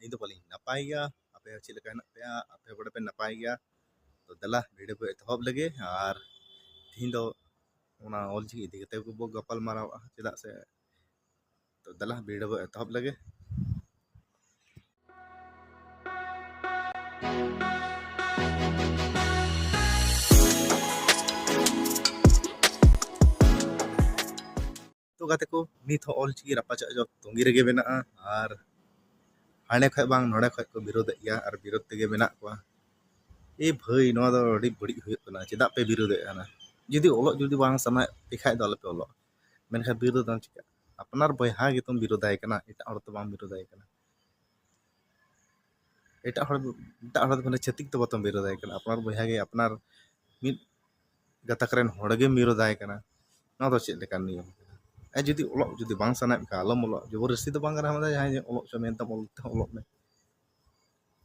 ᱤᱧ ᱫᱚ ᱵᱟᱹᱞᱤᱧ ᱱᱟᱯᱟᱭ ᱜᱮᱭᱟ, ᱟᱯᱮ ᱪᱮᱫ ᱞᱮᱠᱟ ᱦᱮᱱᱟᱜ ᱯᱮᱭᱟ? ᱟᱯᱮ ᱵᱟᱲᱮ ᱯᱮ ᱱᱟᱯᱟᱭ ᱜᱮᱭᱟ? ᱛᱚ ᱫᱮᱞᱟ ᱵᱷᱤᱰᱤᱭᱳ ᱵᱚ ᱮᱛᱚᱦᱚᱵ ᱞᱮᱜᱮ ᱟᱨ ᱛᱤᱦᱤᱧ ᱫᱚ ᱚᱱᱟ ᱚᱞᱪᱤᱠᱤ ᱤᱫᱤ ᱠᱟᱛᱮ ᱵᱚ ᱜᱟᱯᱟᱞ ᱢᱟᱨᱟᱣᱟ, ᱪᱮᱫᱟᱜ ᱥᱮ ᱛᱚ ᱫᱮᱞᱟ ᱵᱷᱤᱰᱤᱭᱳ ᱵᱚ ᱮᱛᱚᱦᱚᱵ ᱞᱮᱜᱮ। तो गाते को नित हो ऑलचिकी रपाचा जो तोंगी रेगे मेनाआ और हाने खय बांग नोडे खय को विरोध या और विरोध तेगे मेना को ए भाई नोआ दो अडी बड़ी हुयत कना चेदा पे विरोध एना जुदी ओलोग जुदी बांग समय पेखाय दो पे ओलोग मेनखा विरोध दम चिका अपनार बयहा गे तुम विरोधाय कना एटा हर तो बांग विरोधाय कना एटा हर माने छतिक तो बतम विरोधाय कना अपनार बयहा गे अपनार मिद गतकरेन होड़गे विरोधाय कना नोआ दो चेद लेकान नियम जुदी ओलोग जुदी बांग सनाय का आलम ओलोग जबरदस्ती तो बांग कना हम जहां ओलोग च मेन तम ओलोग में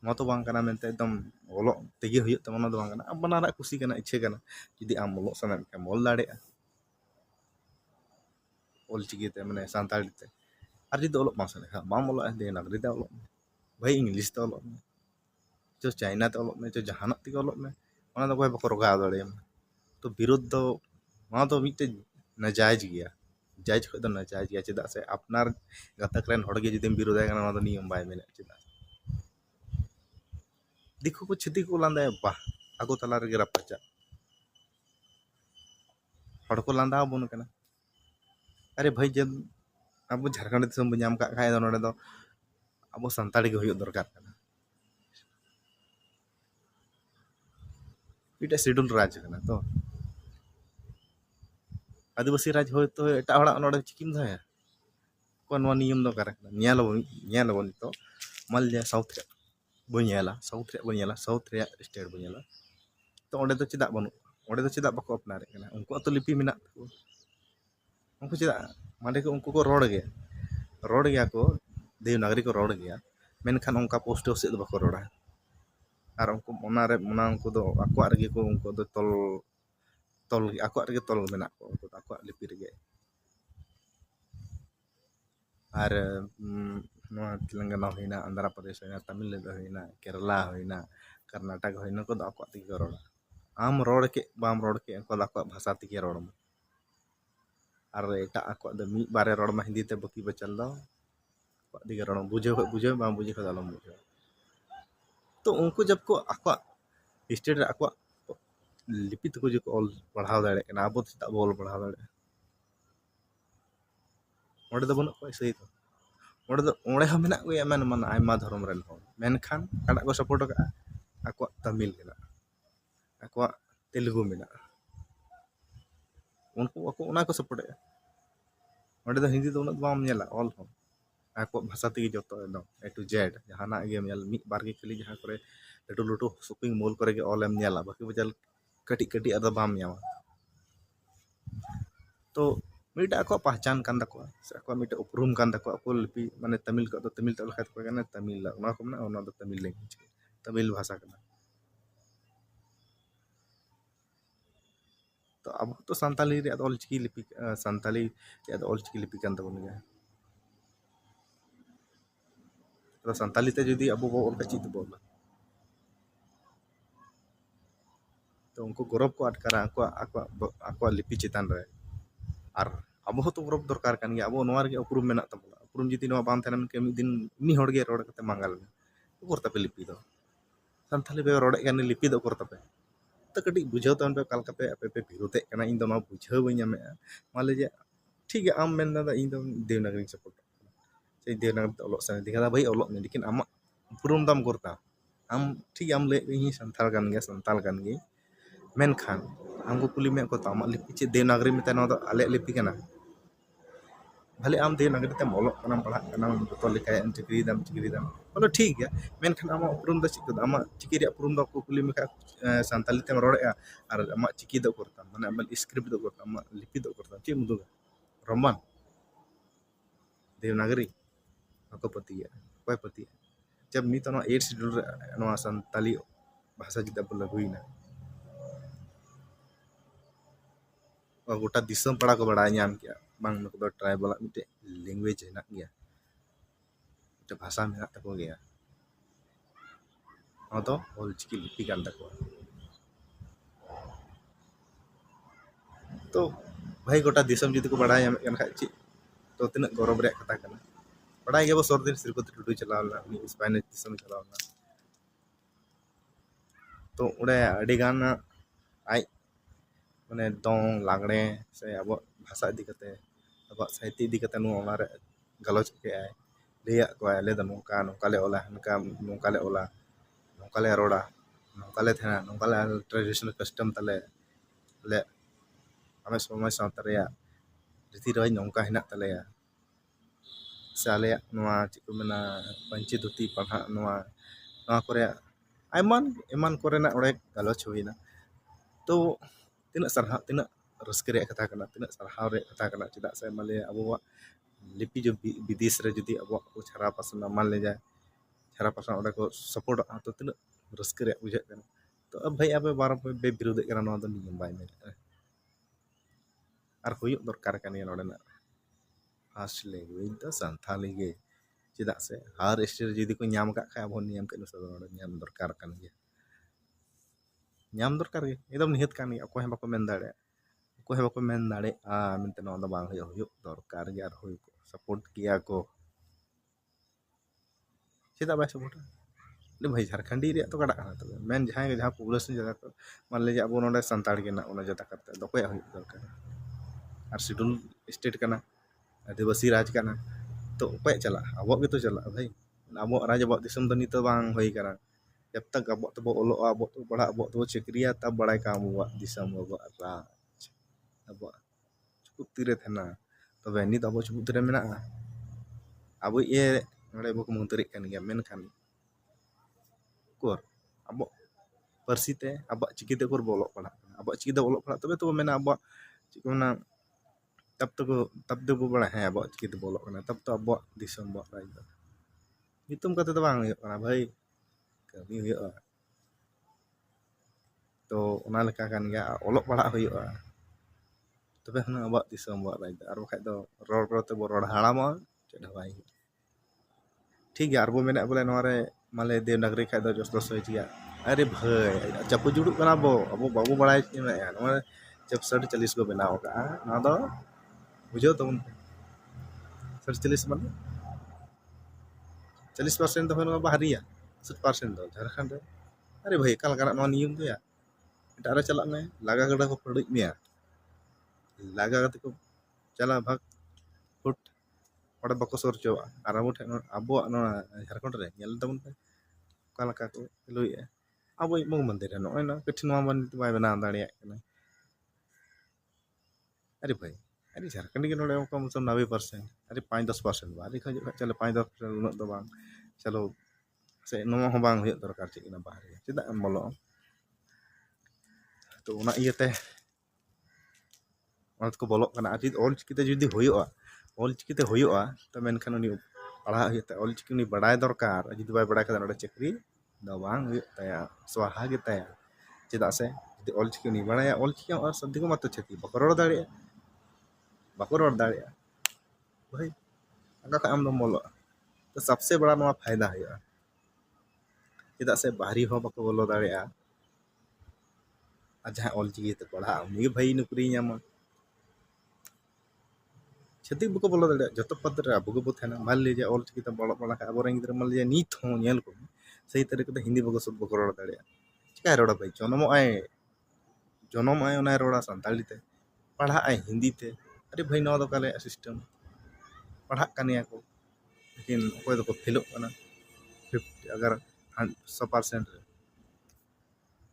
नोआ तो बांग कना मेनते एकदम ओलोग तेगे हुयत तम ओना दो बांग कना अपनारा खुशी कना इच्छा कना जुदी आम ओलोग सनाय का मोल दाड़ेआ ऑलचिकी ते माने सानताली ते और जुदी ओलोग बांग सनाय बाम ओलोग देवनागरी ते ओलोग भाई इंग्लिश ते ओलोग में जो चाइना ते ओलोग में जो जहानक ते ओलोग में ओना दो कोई बको रोगा दाड़ेम तो विरोध दो नोआ दो मिटे नाजायज गया जायज खय दो नाजायज गया चेदा से अपनार गतकरेन होड़गे जुदी विरोधाय कना नोआ दो नियम बाय मेने चेदा दिखु को छति को लांदा बा आगो तला रेगे रपाचा हड़ को लांदा बोन कना अरे भाई जब अब झारखंड दिसम बन नाम का खाय दो नोडे दो अब संताड़ी के हुयुग दरकार कना इटा शेड्यूल राज कना तो आदिवासी राज होय तो एटा हड़ा नोडे चिकिम दया को नोआ नियम दो कार कना न्यालबो तो मान लिया साउथ रे साउथ रे स्टेट बो नेला तो ओंडे दो चेदा बनु ओंडे दो चेदा बको अपनारे कना उनको तो लिपि मेना उनको चेदा माने को उनको को रोड गया को देवनागरी को रोड गया मेनखान उनका पोस्ट से दो बको रोड़ा और उनको उनको दो आको रगे को उनको दो तल आको रगे तल मेना को उनको आको लिपि रगे और तेलंगाना होइना आंध्र प्रदेश होइना तमिलनाडु होइना केरला होइना कर्नाटक होइना को आको तेगे रोड़ा आम रोड के बाम रोड के उनको आको भाषा तेगे रोड़ और एटा आको द मी बारे रोड़ मा हिंदी ते बकी बचल दो आको तेगे रोड़ बुझे बाम बुझे को आलम बुझे तो उनको जब को आको स्टेट आको लिपि तको जो ऑल पढ़ाव दाड़े कना अब चेदा बोल पढ़ाव दाड़े ओंडे दो बनु को सही तो ओंडे हो मेना को एमन मन आयमा धर्म रेन हो मेनखान काडा को सपोर्ट का आको तमिल मेना आको तेलुगु मेना उनको आको ओना को सपोर्ट ओंडे दो हिंदी दो उना बाम नेला ऑल हो आको भाषा तेगे जतो एकदम ए टू जेड जहाना गे नेल मी बार गे खाली जहां करे लटू लटू शॉपिंग मॉल करे गे ऑल एम नेला बाकी बजल कटी कटी अदा बाम यामा तो मिटा आको पहचान कान दको से आको मिटा उपरुम कान दको आको लिपि माने तमिल को तो तमिल तल खात को गाना तमिल ओना को ना ओना दो तमिल लैंग्वेज तमिल भाषा कना तो अब तो संताली रे ऑलचिकी लिपि संताली रे ऑलचिकी लिपि कान तबन गया तो संताली ते जुदी अब बो ऑल का चित बोल तो उनको गौरव को अटकारा आको लिपि चितान रे और अब तो गौरव दरकार कान गया अब नोआ रे उपरुम मेना तबला उपरुम जुदी नोआ बाम थाना के मिद दिन मी होड़ गे रोड कते मांगल करता पे लिपि दो संताली बे रोड कान लिपि दो करता पे तो कटी बुझाव तन पे काल पे आपे पे विरोधे कना इन दो नोआ बुझाव बई नामे मान लीजिए ठीक है आम मेन दा इन दो देवनागरी सपोर्ट से देवनागरी तो ओलो सने दिखा भाई ओलो में लेकिन आम उपरुम दम करता आम ठीक आम ले ही संताल कान गे मेनखान हमको कुली में को तामा लिपि चे देवनागरी में तना आले लिपि कना भले आम देवनागरी ते मोलो कना पढ़ा कना तो लिखाय चिकरी दाम बोलो ठीक है मेनखान आमा उपरुम द चिक आमा चिकी रे उपरुम द को कुली में का संताली ते रोड़े और आमा चिकी द करता माने आमा स्क्रिप्ट द करता आमा लिपि द करता चे मुदुगा रोमान देवनागरी ako पतिया कोई पतिया जब मी तो 8 शेड्यूल नो संताली भाषा जिदा बोला हुईना गोटा दिसम पड़ा को बड़ा नाम किया बांग नको दो ट्राइबल मिटे लैंग्वेज हेना गया मिटे भाषा मेना तको गया ᱱᱚᱣᱟ ᱫᱚ ᱚᱞᱪᱤᱠᱤ ᱞᱤᱯᱤ ᱠᱟᱱ ᱛᱟᱠᱚᱣᱟ ᱛᱚ ᱵᱷᱟᱹᱜᱤ ᱜᱚᱴᱟ ᱫᱤᱥᱚᱢ ᱡᱩᱫᱤ ᱠᱚ ᱵᱟᱲᱟᱭ ᱧᱟᱢᱮᱫ ᱠᱟᱱ ᱠᱷᱟᱡ ᱪᱮᱫ ᱛᱚ ᱛᱤᱱᱟᱹᱜ ᱜᱚᱨᱚᱵ ᱨᱮᱭᱟᱜ ᱠᱟᱛᱷᱟ ᱠᱟᱱᱟ ᱵᱟᱲᱟᱭ ᱜᱮᱭᱟᱵᱚ ᱥᱚᱨᱫᱤᱱ ᱥᱨᱤᱯᱚᱛᱤ ᱴᱩᱰᱩ ᱪᱟᱞᱟᱣ ᱞᱮᱱᱟ ᱩᱱᱤ ᱥᱯᱮᱱᱤᱥ ᱫᱤᱥᱚᱢ ᱪᱟᱞᱟᱣ ᱞᱮᱱᱟ ᱛᱚ ᱚᱸᱰᱮ ᱟᱹᱰᱤᱜᱟᱱ ᱟᱡ ᱢᱟᱱᱮ ᱫᱚᱝ ᱞᱟᱜᱽᱲᱮ ᱥᱮ ᱟᱵᱚᱣᱟᱜ ᱵᱷᱟষᱟ ᱤᱫᱤ ᱠᱟᱛᱮ ᱟᱵᱚᱣᱟᱜ ᱥᱟᱦᱤᱛᱛᱚ ᱤᱫᱤ ᱠᱟᱛᱮ ᱱᱚᱣᱟ ᱚᱱᱟᱨᱮ ᱜᱟᱞᱚᱪ ᱠᱮᱜᱼᱟᱭ ᱞᱟᱹᱭᱟᱫ ᱠᱚᱣᱟᱭ ᱟᱞᱮ ᱫᱚ ᱱᱚᱝᱠᱟ ᱱᱚᱝᱠᱟ ᱞᱮ ᱚᱞᱟ ᱱᱚᱝᱠᱟ ᱱᱚᱝᱠᱟ ᱞᱮ ᱚᱞᱟ ᱱᱚᱝᱠᱟ ᱞᱮ ᱨᱚᱲᱟ ᱱᱚᱝᱠᱟ ᱞᱮ ᱛᱟᱦᱮᱱᱟ ᱱᱚᱝᱠᱟ ᱞᱮ ᱴᱨᱟᱰᱤᱥᱚনাᱞ ᱠᱟᱥᱴᱚᱢ ᱛᱟᱞᱮ ᱟᱞᱮ ᱟᱞᱮ ᱥᱚᱢᱟᱡᱽ ᱥᱟᱶᱛᱟ ᱨᱮᱭᱟᱜ ᱨᱤᱛᱤ ᱨᱮᱣᱟᱡᱽ ᱱᱚᱝᱠᱟ ᱦᱮᱱᱟᱜ ᱛᱟᱞᱮᱭᱟ ᱥᱮ ᱟᱞᱮᱭᱟᱜ ᱱᱚᱣᱟ ᱪᱮᱫ ᱠᱚ ᱢᱮᱱᱟ ᱯᱟᱹᱧᱪᱤ ᱫᱷᱩᱛᱤ ᱯᱟᱲᱦᱟᱜ ᱱᱚᱣᱟ ᱠᱚᱨᱮ ᱮᱢᱟᱱ ᱠᱚᱨᱮᱱᱟᱜ ᱚᱸᱰᱮ ᱜᱟᱞᱚᱪ ᱦᱩᱭᱱᱟ ᱛᱚ ᱛᱤᱱᱟᱹᱜ ᱥᱟᱨᱦᱟᱣ ᱛᱤᱱᱟᱹᱜ ᱨᱟᱹᱥᱠᱟᱹ ᱨᱮᱭᱟᱜ ᱠᱟᱛᱷᱟ ᱠᱟᱱᱟ ᱛᱤᱱᱟᱹᱜ ᱥᱟᱨᱦᱟᱣ ᱨᱮᱭᱟᱜ ᱠᱟᱛᱷᱟ ᱠᱟᱱᱟ ᱪᱮᱫᱟᱜ ᱥᱮ ᱢᱟᱱᱞᱤᱭᱟ ᱟᱵᱚᱣᱟᱜ ᱞᱤᱯᱤ ᱵᱤᱫᱮᱥ ᱨᱮ ᱡᱩᱫᱤ ᱟᱵᱚᱣᱟᱜ ᱠᱚ ᱪᱷᱟᱨᱟᱣ ᱯᱟᱥᱱᱟᱣ ᱢᱟᱱᱞᱤᱭᱟ ᱪᱷᱟᱨᱟ ᱯᱟᱥᱱᱟᱣ ᱚᱸᱰᱮ ᱠᱚ ᱥᱟᱯᱳᱨᱴᱚᱜᱼᱟ ᱛᱚ ᱛᱤᱱᱟᱹᱜ ᱨᱟᱹᱥᱠᱟᱹ ᱨᱮᱭᱟᱜ ᱵᱩᱡᱷᱟᱹᱜ ᱠᱟᱱᱟ ᱛᱚ ᱵᱷᱟᱹᱭ ᱟᱯᱮ ᱵᱤᱨᱳᱫᱮᱜ ᱠᱟᱱᱟ ᱱᱚᱣᱟ ᱫᱚ ᱱᱤᱭᱚᱢ ᱵᱟᱭ ᱢᱮᱱᱮᱫᱼᱟ ᱟᱨ ᱦᱩᱭᱩᱜ ᱫᱚᱨᱠᱟর ᱠᱟᱱ ᱜᱮᱭᱟ ᱱᱚᱰᱮᱱᱟᱜ ᱯᱷᱟᱥᱴ ᱞᱮᱝᱜᱩᱭᱮᱡᱽ ᱫᱚ ᱥᱟᱱᱛᱷᱟᱞᱤ ᱜᱮ ᱪᱮᱫᱟᱜ ᱥᱮ ᱦᱟᱨ ᱥᱴᱮᱴ ᱡᱩᱫᱤ ᱠᱚ ᱧᱟᱢ ᱠᱟᱜ ᱠᱷᱟᱡ ᱟᱵᱚ ᱱᱤᱭᱚᱢ ᱠᱟᱹᱱᱩᱱ ᱥᱟᱜ ᱱᱚᱰᱮ ᱧᱟᱢ ᱫᱚᱨᱠᱟর ᱠᱟᱱ ᱜᱮᱭᱟ ᱧᱟᱢ ᱫᱚᱨᱠᱟর ᱜᱮ ᱮᱠᱫᱚᱢ ᱱᱤᱦᱟᱹᱛ ᱠᱟᱱ ᱜᱮᱭᱟ ᱚᱠᱚᱭ ᱦᱚᱸ ᱵᱟᱠᱚ ᱢᱮᱱ ᱫᱟᱲᱮᱭᱟᱜᱼᱟ ᱚᱠᱚᱭ ᱦᱚᱸ ᱵᱟᱠᱚ ᱢᱮᱱ ᱫᱟᱲᱮᱭᱟᱜᱼᱟ ᱢᱮᱱᱛᱮ ᱱᱚᱣᱟ ᱫᱚ ᱵᱟᱝ ᱦᱩᱭᱩᱜ ᱫᱚᱨᱠᱟর ᱜᱮ ᱟᱨ ᱦᱩᱭ ᱠᱚᱜ ᱥᱟᱯᱳᱨᱴ ᱜᱮᱭᱟ ᱠᱚ ᱪᱮᱫᱟᱜ ᱵᱟᱭ ᱥᱟᱯᱳᱨᱴᱟ ᱵᱷᱟᱹᱭ ᱡᱷᱟᱲᱠᱷᱚᱸᱰᱤ ᱨᱮᱭᱟᱜ ᱛᱚ ᱠᱟᱴᱟᱜ ᱠᱟᱱᱟ ᱛᱚᱵᱮ ᱢᱮᱱ ᱡᱟᱦᱟᱸᱭ ᱜᱮ ᱡᱟᱦᱟᱸ ᱯᱚᱯᱩᱞᱮᱥᱚᱱ ᱡᱟᱭᱜᱟ ᱠᱚ ᱢᱟᱱᱞᱤᱭᱟ ᱟᱵᱚ ᱱᱚᱰᱮ ᱥᱟᱱᱛᱟᱲ ᱜᱮ ᱦᱮᱱᱟᱜ ᱵᱚᱱᱟ ᱡᱟᱫᱟ ᱠᱟᱨᱛᱮ ᱟᱫᱚ ᱚᱠᱚᱭᱟᱜ ᱦᱩᱭᱩᱜ ᱫᱚᱨᱠᱟর ᱟᱨ ᱥᱤᱰᱩᱞ ᱥᱴᱮᱴ ᱠᱟᱱᱟ ᱟᱹᱫᱤᱵᱟᱹᱥᱤ ᱨᱟᱡᱽ ᱠᱟᱱᱟ ᱛᱚ ᱚᱠᱚᱭᱟᱜ ᱪᱟᱞᱟᱜᱼᱟ ᱟᱵᱚᱣᱟᱜ ᱜᱮᱛᱚ ᱪᱟᱞᱟᱜᱼᱟ ᱵᱷᱟᱹᱭ ᱟᱵᱚᱣᱟᱜ ᱨᱟᱡᱽ ᱟᱵᱚᱣᱟᱜ ᱫᱤᱥᱚᱢ ᱫᱚ ᱱᱤᱛ ᱵᱟᱝ ᱦᱩᱭ ᱠᱟᱱᱟ ᱡᱟᱵ ᱛᱟᱠ ᱟᱵᱚᱣᱟᱜ ᱛᱮᱵᱚ ᱚᱞᱚᱜᱼᱟ ᱟᱵᱚᱣᱟᱜ ᱛᱮᱵᱚ ᱯᱟᱲᱦᱟᱜ ᱟᱵᱚᱣᱟᱜ ᱛᱮᱵᱚ ᱪᱟᱹᱠᱨᱤᱭᱟ ᱛᱟᱵ ᱵᱟᱲᱟᱭ ᱠᱟᱜ ᱟᱵᱚᱣᱟᱜ ᱫᱤᱥᱚᱢ ᱟᱵᱚᱣᱟᱜ ᱨᱟᱡᱽ ᱟᱵᱚᱣᱟᱜ ᱪᱩᱠᱩᱫ ᱛᱤᱨᱮ ᱛᱟᱦᱮᱱᱟ ᱛᱚᱵᱮ ᱱᱤᱛ ᱟᱵᱚ ᱪᱩᱠᱩᱫ ᱛᱤᱨᱮ ᱢᱮᱱᱟᱜᱼᱟ ᱟᱵᱚᱭᱤᱡ ᱱᱚᱰᱮ ᱵᱚ ᱢᱚᱱᱛᱨᱤᱜ ᱠᱟᱱ ᱜᱮᱭᱟ ᱢᱮᱱᱠᱷᱟᱱ ᱩᱠᱩᱨ ᱟᱵᱚᱣᱟᱜ ᱯᱟᱹᱨᱥᱤ ᱛᱮ ᱟᱵᱚᱣᱟᱜ ᱪᱤᱠᱤ ᱛᱮ ᱩᱠᱩᱨ ᱵᱚ ᱚᱞᱚᱜ ᱯᱟᱲᱦᱟᱜ ᱠᱟᱱᱟ ᱟᱵᱚᱣᱟᱜ ᱪᱤᱠᱤ ᱛᱮ ᱚᱞᱚᱜ ᱯᱟᱲᱦᱟᱜ ᱛᱚᱵᱮ ᱛᱚᱵᱚ ᱢᱮᱱᱟ ᱟᱵᱚᱣᱟᱜ ᱪᱮᱫ ᱠᱚ ᱢᱮᱱᱟ ᱛᱟᱵ ᱛᱮᱵᱚ ᱵᱟᱲᱟᱭᱟ ᱦᱮᱸ ᱟᱵᱚᱣᱟᱜ ᱪᱤᱠᱤ ᱛᱮᱵᱚ ᱚᱞᱚᱜ ᱠᱟᱱᱟ ᱛᱟᱵ ᱛᱚ ᱟᱵᱚᱣᱟᱜ ᱫᱤᱥᱚᱢ ᱟᱵᱚᱣᱟᱜ ᱨᱟᱡᱽ ᱫᱚ ᱧᱩᱛᱩᱢ ᱠᱟᱛᱮ ᱫᱚ ᱵᱟᱝ ᱦᱩᱭᱩᱜ ᱠᱟᱱᱟ ᱵᱷᱟᱹᱭ ᱠᱟᱹᱢᱤ ᱦᱩᱭᱩᱜᱼᱟ ᱛᱚ ᱚᱱᱟ ᱞᱮᱠᱟ ᱠᱟᱱ ᱜᱮᱭᱟ ᱚᱞᱚᱜ ᱯᱟᱲᱦᱟᱜ ᱦᱩᱭᱩᱜᱼᱟ ᱛᱚᱵᱮ ᱦᱩᱱᱟᱹᱝ ᱟᱵᱚᱣᱟᱜ ᱫᱤᱥᱚᱢ ᱟᱵᱚᱣᱟᱜ ᱨᱟᱡᱽ ᱟᱨ ᱵᱟᱠᱷᱟᱡ ᱫᱚ ᱨᱚᱲ ᱛᱮᱵᱚ ᱨᱚᱲ ᱦᱟᱲᱟᱢᱚᱜᱼᱟ ᱪᱮᱫ ᱦᱚᱸ ᱵᱟᱭ ᱦᱩᱭᱩᱜᱼᱟ ᱴᱷᱤᱠ ᱜᱮᱭᱟ ᱟᱨᱵᱚ ᱢᱮᱱᱮᱫ ᱵᱚᱞᱮ ᱱᱚᱣᱟ ᱨᱮ ᱢᱟᱱᱞᱮ ᱫᱮᱵᱽᱱᱟᱜᱚᱨᱤ ᱠᱷᱟᱡ ᱫᱚ ᱡᱚᱥ ᱫᱚᱥ ᱪᱮᱭᱟ ᱟᱨᱮ ᱵᱷᱟᱹᱭ ᱪᱟᱯᱩ ᱡᱩᱲᱩᱜ ᱠᱟᱱᱟ ᱵᱚ ᱟᱵᱚ ᱵᱟᱵᱚ ᱵᱟᱲᱟᱭ ᱪᱮᱫ ᱱᱚᱣᱟ 40 को बनाव कहा नवा दो बुझो तुम 40 माने 40% तो होना बाहरिया 60% दो झारखंड रे अरे भाई कल करा नवा नियम तो या एटा रे चला में लागा गड़ा को पड़िक मिया लागा गते को चला भाग फुट ᱚᱸᱰᱮ ᱵᱟᱠᱚ ᱥᱩᱨ ᱦᱚᱪᱚᱣᱟᱜᱼᱟ ᱟᱨ ᱟᱵᱚ ᱴᱷᱮᱱ ᱟᱵᱚᱣᱟᱜ ᱱᱚᱣᱟ ᱡᱷᱟᱲᱠᱷᱚᱸᱰ ᱨᱮ ᱧᱮᱞ ᱛᱟᱵᱚᱱ ᱯᱮ ᱚᱠᱟ ᱞᱮᱠᱟ ᱠᱚ ᱪᱟᱹᱞᱩᱭᱮᱫᱼᱟ ᱟᱵᱚᱭᱤᱡ ᱢᱩᱠᱷ ᱢᱚᱱᱛᱨᱤ ᱱᱚᱜᱼᱚᱭ ᱱᱚᱣᱟ ᱠᱟᱹᱴᱷᱤ ᱱᱚᱣᱟ ᱢᱚᱱᱛᱨᱤ ᱵᱟᱭ ᱵᱮᱱᱟᱣ ᱫᱟᱲᱮᱭᱟᱜ ᱠᱟᱱᱟ अरे भाई अरे झारखंड के नोड़े कम से कम 90% अरे 5-10% बा अरे खजो चलो 5-10% उन्नत दो बांग चलो से नोवा हो बांग हुयुग दरकार चिकना बाहर चेदा एम बोलो तो ओना इयते ᱚᱱᱟ ᱛᱮᱠᱚ ᱵᱚᱞᱚᱜ ᱠᱟᱱᱟ ᱟᱨ ᱡᱩᱫᱤ ᱚᱞᱪᱤᱠᱤᱛᱮ ᱡᱩᱫᱤ ᱦᱩᱭᱩᱜᱼᱟ ᱚᱞᱪᱤᱠᱤᱛᱮ ᱦᱩᱭᱩᱜᱼᱟ ᱛᱚ ᱢᱮᱱᱠᱷᱟᱱ ᱩᱱᱤ ᱯᱟᱲᱦᱟᱜ ᱦᱩᱭᱩᱜ ᱛᱟᱭᱟ ᱚᱞᱪᱤᱠᱤ ᱩᱱᱤ ᱵᱟᱰᱟᱭ ᱫᱚᱨᱠᱟর ᱡᱩᱫᱤ ᱵᱟᱭ ᱵᱟᱰᱟᱭ ᱠᱷᱟᱱ ᱱᱚᱰᱮ ᱪᱟᱹᱠᱨᱤ ᱫᱚ ᱵᱟᱝ ᱦᱩᱭᱩᱜ ᱛᱟᱭᱟ ᱥᱚᱦᱟ ᱜᱮ ᱛᱟᱭᱟ ᱪᱮᱫᱟᱜ ᱥᱮ ᱡᱩᱫᱤ ᱚᱞᱪᱤᱠᱤ ᱩᱱᱤ ᱵᱟᱲᱟᱭᱟ ᱚᱞᱪᱤᱠᱤ ᱟᱨ ᱥᱟᱱᱛᱤ ᱠᱚ ᱢᱟᱛᱚ ᱪᱷᱟᱹᱛᱤᱠ ᱵᱟᱠᱚ ᱨᱚᱲ ᱫᱟᱲᱮᱭᱟᱜᱼᱟ ᱵᱟᱠᱚ ᱨᱚᱲ ᱫᱟᱲᱮᱭᱟᱜᱼᱟ भाई अगर हम लोग बोलो तो सबसे बड़ा नवा फायदा है चेदा से बाहरी हो बको बोलो दाड़ेया और जहाँ ऑलचिकी ते पढ़ा उनी भाई नौकरी नामा छतिक बको बोलो दाड़ेया जतो पद रे अबो गबो थाना मान लीजिए ऑलचिकी ते बोलो पढ़ा अब गिद्रा मान लीजिए नीत हो नेल को सही तरीके ते हिंदी बको सब बको रोड़ दाड़ेया चिका रोड़ा भाई जनम आए ओना रोड़ा संताली ते पढ़ा आए हिंदी ते अरे भाई नवा दो काले सिस्टम पढ़ा कनिया को लेकिन कोई दो फेलो कना 50 अगर 100%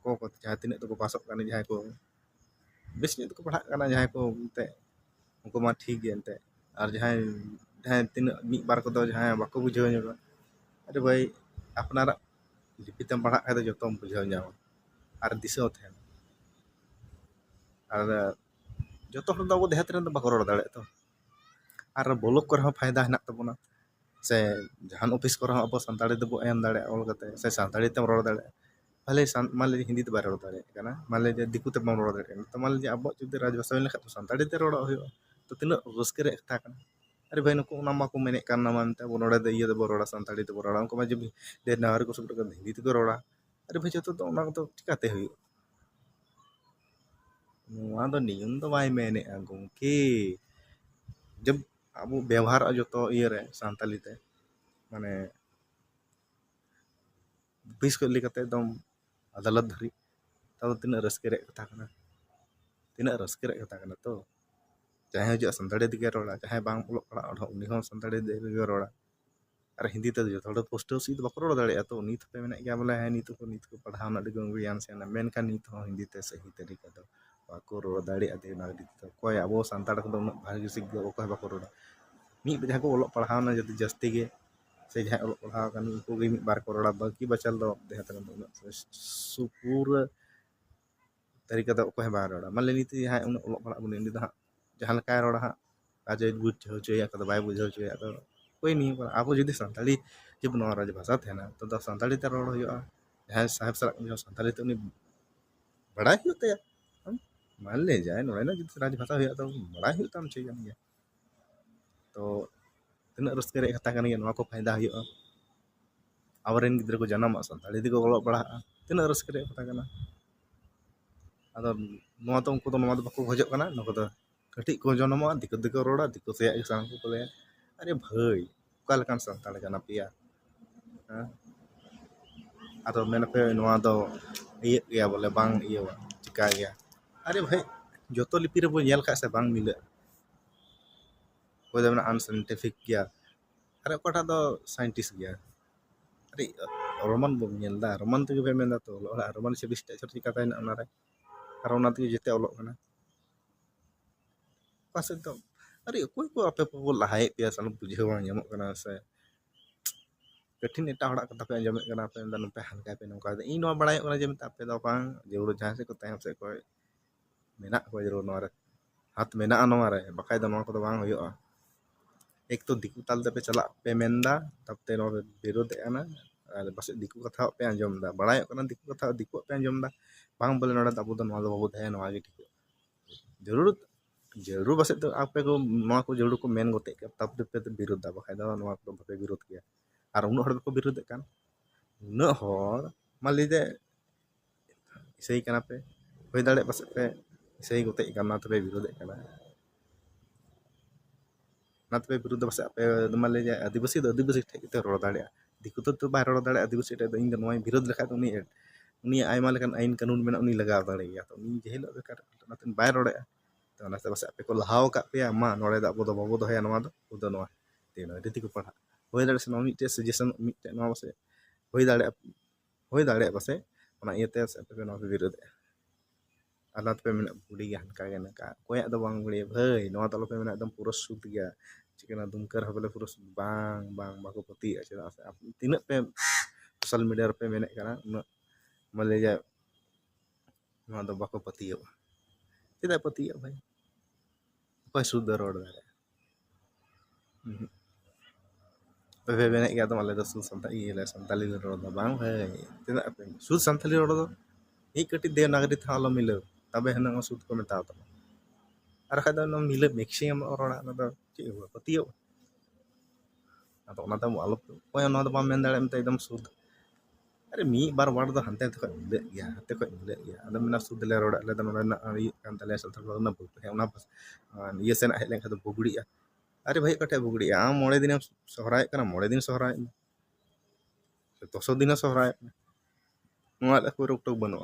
को जहाँ तीन तो पासों जहाँ को बेस तो पढ़ा जहाँ को उनको मा ठीक गए एनते और जहाँ जहाँ तीन बार को जहाँ बाको बुझाव ᱧᱚᱜᱟ अरे भाई अपनार लिपितम पढ़ा खाद जो बुझाव ᱧᱟᱢᱟ और दिशा तहन और जो अब देहात रन बाको रोड़ दाड़े तो और ब्लॉक को फायदा हेना तबना से जहान ऑफिस को अब सानताड़ी दबो एम दाड़े ऑल कते से सानताड़ी तेम रोड़ दाड़े भले मान लीजिए हिंदी बाय रोड़ दाड़े मान लीजिए दिकू ते बम रोड़ दाड़े तो मान लीजिए अब जुदी राजभाषा हुई लेखा तो सानताड़ी ते रोड़ हुई तो तीना रस्के रे कथा कना अरे भाई नुको ओना माको मेने कान ना मानते अब नोड़े दे इये दबो रोड़ा सानताड़ी ते रोड़ा उनको मा जब देनार को सब हिंदी ते रोड़ा अरे भाई जो तो ना तो चिकाते हुई नोआ दो नियम दो बाय मेने गंके जब अब व्यवहार जो तो ये रे सांताली ते माने बिस को लेकर एकदम अदालत धरी तब तीन रस्के रे कथा कना तीन रस्के रे कथा कना तो चाहे जो संताड़ी दिगे रोड़ा चाहे बांग उलोग पड़ा उन्हीं हो संताड़ी दिगे रोड़ा और हिंदी ते जो थोड़ा पोस्टर सी तो बकरो दाड़े तो नीत पे मेने क्या बोले है नीत को पढ़ाव ना डिगो ज्ञान से ना मेन का नीत हो हिंदी ते सही तरीका दो बाको रो दाड़े आते ना तो कोई अब संताड़ को उन भागी सिग दो कोई बको रोड़ा मी जहाँ को उलोग पढ़ाव ना जति जस्ती के से जहाँ उलोग पढ़ाव kan उनको गे मिद बार को रोड़ा बाकी बचल दो देहत सुपूर तरीका दो कोई बार रोड़ा मान ले नीति जहाँ उन उलोग पढ़ा बुने नी दा जहाँ लका रोड़ा हा आज बुझ होचोया कदो बाय बुझ होचोया तो कोई नहीं पर आप जुदी संताली जब नवा राज भाषा थे ना तो संताली ते रोड़ हुआ जहाँ साहेब सलाक जो संताली ते उनी बड़ा ही होता है हम मान ले जाए नोड़े ना जुदी राज भाषा हुआ तो बड़ा ही होता हम चाहिए गया तो तीन रस्के रे कथा कन गया नवा को फायदा हुआ आवरेन गिद्र को जन्म संताली दिको ऑलोग पढ़ा तीन रस्के रे कथा कना अदो नवा तो उनको तो नवा दो बको खोजो कना नको तो कटिक को जन्म दिको दिको रोड़ा दिको से सांग को ले अरे भाई का लेकान संताल कना पिया atau मेन पे नवा दो ये गया बोले बांग ये चिका गया अरे भाई जोतो लिपि रे बो नेल खा से बांग मिले कोई दो अनसाइंटिफिक गया अरे कोटा दो साइंटिस्ट गया अरे रोमन बो नेल दा रोमन ते बे मेन दा तो रोमन से स्ट्रक्चर चिका ताइन ओना रे और ओना ते जेते ओलो कना पासे तो अरे कोई को आपे को लहाए पिया साल बुझे बांग ñamok कना से कठिन एटा हड़ा कथा पे अंजमे कना पे नपे हल्का पे नौका इन नवा बड़ाय कना जे मता पे दो बांग जरूर जहां से को तायम से को मेना को जरूर नवा रे हाथ मेना नवा रे बकाय दो नवा को बांग हुआ एक तो दिकु ताल पे चला पे मेंदा तब ते नवा विरोध एना बस दिकु कथा पे अंजम दा बड़ाय कना दिकु कथा दिकु पे अंजम दा बांग बोले नोड़ा तब तो नवा दो बाबू है नवा के ठीक जरूर जरूर बस तो आपे को नवा को जरूर को मेन गोते तब पे विरोध दा बकाय दो नवा को भापे विरोध किया और उन हड़ को विरोध kan उन हड़ मान लीजिए सही कना पे होय दाड़े बस पे सही गोते कना तबे विरोध कना ना तबे विरोध बस पे मान लीजिए आदिवासी ठेक ते रोड़ दाड़े दिकु तो बाय रोड़ दाड़े आदिवासी ठेक इन नो विरोध लेखा तो उनी आयमा लेकन आइन कानून मेना उनी लगाव दाड़े गया तो उनी जेहिलो बेकार नाते बाय रोड़े तो नाते बस पे को लहाव का पे मा नोड़े दा बोdo बाबो दो है नवा दो नवा तेनो रीति को पढ़ा होय दाड़े से मिटे सजेशन मिटे नवा बस होय दाड़े बस ओना इयते से पे नवा विरोध आलात पे मेना बुड़ी गया हनका गया नका कोया दो बांग बुड़ी भाई नवा तलो पे मेना एकदम पूरा शुद्ध गया चिकना दुमकर हबले पूरा बांग बांग बाको पति चेदा से तीन पे सोशल मीडिया पे मेने कना मले जा नवा दो बाको पति चेदा पति भाई कोई शुद्ध रोड दारे पे मेने गया तो माले दो शुद्ध संताली ये संताली रोड दा बांग भाई चेदा पे शुद्ध संताली रोड दो एक कटी देवनागरी था आलो मिलो तबे हना शुद्ध को मेता तो और खादा न मिले मैक्सिमम रोड़ा ना दो चे पतियो अतो ना तो आलो कोई ना तो बा मेन दाड़े मते एकदम शुद्ध अरे मी बार वार दो हंते तक मिले गया हंते को मिले गया अदम मेना शुद्ध ले रोड़ा ले दम ना ये कान तले संथाल ना बुगड़ी ना बस ये सेना हेले खा तो बुगड़ी अरे भाई कटे बुगड़ी आम मोड़े दिन सोहराय कना मोड़े दिन सोहराय तो 100 दिन सोहराय नोआ ले को रोक टोक बनो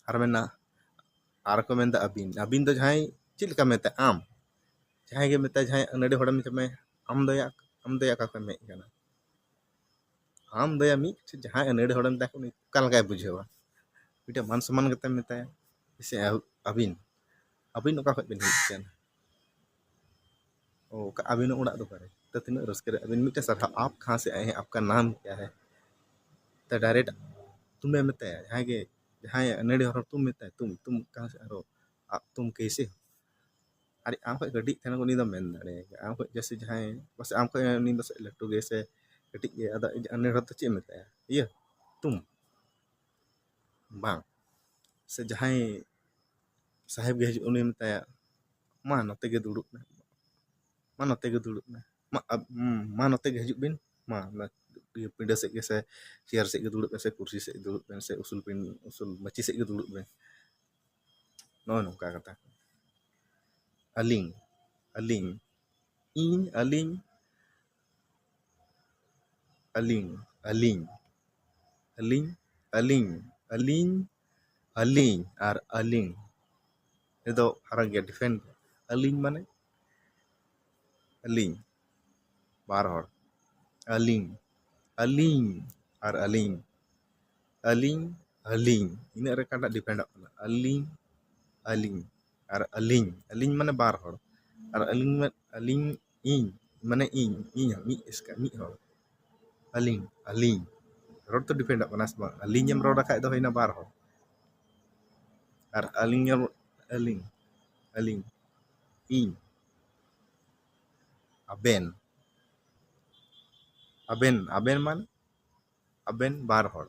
और मेना आर को मेन अबिन तो जहां चिल का मेता आम जहां के मेता जहां नडे हड़म में आम दया का को में कना आम दया मी जहां नडे हड़म ता को काल का बुझेवा मिटे मान सम्मान कते मेता से अबिन अबिन ओका खो बिन हिजन ओ का अबिन उड़ा दो करे तो तीन रस्के अबिन मिटे सर आप कहां से आए हैं आपका नाम क्या है तो डायरेक्ट तुम्हें मेता जहां नडे हड़म तुम मेता तुम कहां से आरो आप तुम कैसे हो अरे आम खो गड्डी थे उनी दो मेन दाड़े आम खो जैसे जहां बस आम खो उनी बस लट्टू गे से कटिक गे अदा अने हड़ तो चे मेता ये तुम बांग से जहां साहेब गे हजू उनी मेता मा नते गे दुड़ुब में मा नते गे दुड़ुब में मा नते गे हजू बिन मा pindah sek ge se chair sek ge duduk se kursi sek duduk se usul maci sek ge duduk ben no nongka kata aling aling ing aling aling aling aling aling aling aling ar aling itu harang ge different aling mane aling bar hor aling aling ar aling aling aling ina re kata depend kana aling aling ar aling mane bar hor ar aling ing mane ing mi iska mi hor aling rod to depend kana sama aling em roda kai do hina bar hor ar aling aling ing aben man aben bar hor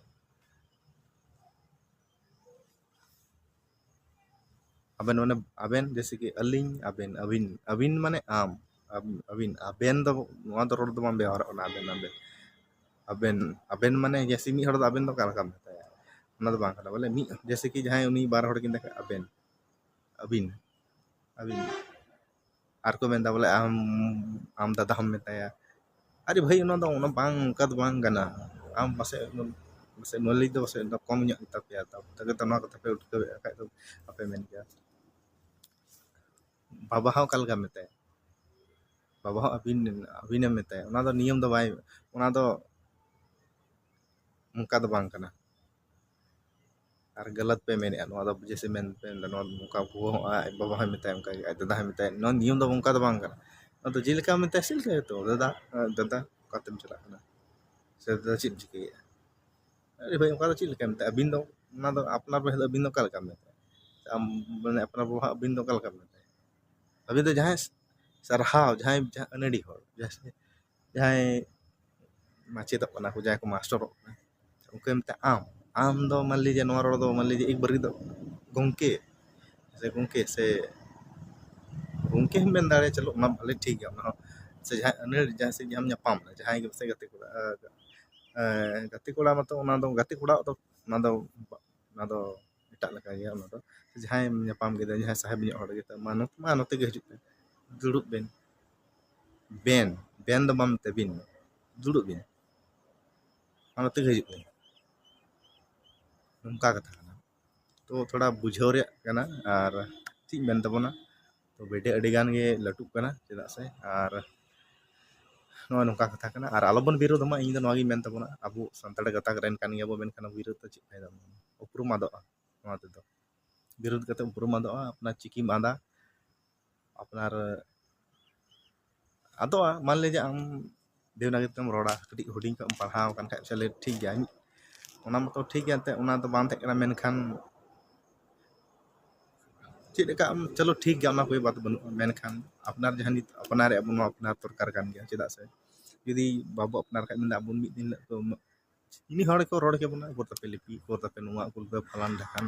aben mane aben जैसे कि अलिंग aben Avin माने आम Avin aben do noa do rod do man bewar ona aben माने जैसे मी हड़ do aben do kala kam metaya ona do bang kana bole mi जैसे कि जहां उनी 12 हड़ किन देखा aben अविन आर को मेंदा बोले आम दादा हम metaya अरे भाई ona bang ka do bang kana am mase knowledge do mase kom nyok tapi ya tapi to noa kata pe utke kai do ape men kya Baba how कल का मेते बाबा हाउ अबिन मेते ओना दो नियम दो बाय ओना दो मुका दो बांग कना आर गलत पे मेने ओना दो जैसे मेन पे नो मुका को बाबा हाउ मेते उनका दादा हाउ मेते नो नियम दो मुका दो बांग कना ओना दो जिलका मेते सिलका तो दादा कातम चला कना से दादा चिप चिके अरे भाई उनका दो चिलका मेते अबिन दो ओना दो अपना पे अबिन दो कल का मेते am माने अपना बाबा अबिन दो कल का मेते अभी तो जहां sarhau jahai anadi hor jase jahai macet अपना को jahai ko master उनके मते आम दो मान लीजिए नोआ रोड दो मान लीजिए एक बार दो गोंके से हम बेन दाड़े चलो ना भले ठीक है ना से जहां अनड़ी जैसे हम ᱧᱟᱯᱟᱢ जहां के से गति कोड़ा मत ओना दो गति कोड़ा तो ना दो एटा लगा गया ओना दो जहां ᱧᱟᱯᱟम के जहां साहेब ᱧᱚᱜ हड़ के मानोते के हिजुक दुड़ुब बेन दो बम ते बिन दुड़ुब बिन मानोते के हिजुक नमका कथा kana तो थोड़ा बुझाव रे kana आर ठीक मेन तबना तो बेटे अड़ी गान गे लटुक kana चेदा से आर नो नमका कथा kana आर आलोबन विरोध मा इन दो नोगी मेन तबना अबु संताड़ गता रेन कान गया बो मेन खाना विरोध तो चिक फायदा उपरुम आदोआ नोआ ते दो विरोध कते उपरुम आदोआ अपना चिकी मादा अपनार आदोआ मान लीजिए आम देवनागरी तेम रोड़ा कटी हुडिंग का पढ़ाव कान खाय चले ठीक गया ओना मतो ठीक गया ते ओना तो बान ते kana मेनखान चेदका चलो ठीक गया ओना कोई बात बनु मेनखान अपनार जहानी अपनार अब अपनार प्रकार कान गया चेदा से यदि बाबू अपनार खाय मेन अबुन मिद दिन तो इनी हड़ को रोड के बना को तपे लिपि को तपे नुआ कुल पे फलान ढाकान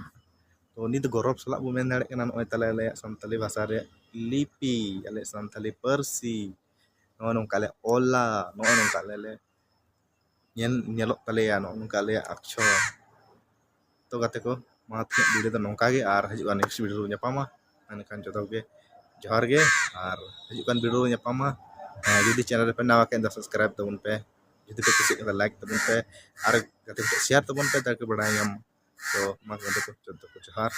तो नित गौरव सला बो मेन दाड़े kana नय तले ले संताली भाषा रे लिपि अले संताली परसी नो नोंका ले ओला नो नोंका ले nyelok taleya no nongka le akcho तो गाते को मा वीडियो तो नौका गे और हजुकान नेक्स्ट वीडियो ᱧᱟᱯᱟᱢᱟ एनखान जतो गे जोहार गे और हजुकान वीडियो ᱧᱟᱯᱟᱢᱟ जुदी चैनल पे नवा के सब्सक्राइब तबन पे जुदी पे कुछ लाइक तबन पे और गाते को शेयर तबन पे ताकि बड़ा तो मा गाते को जतो को जोहार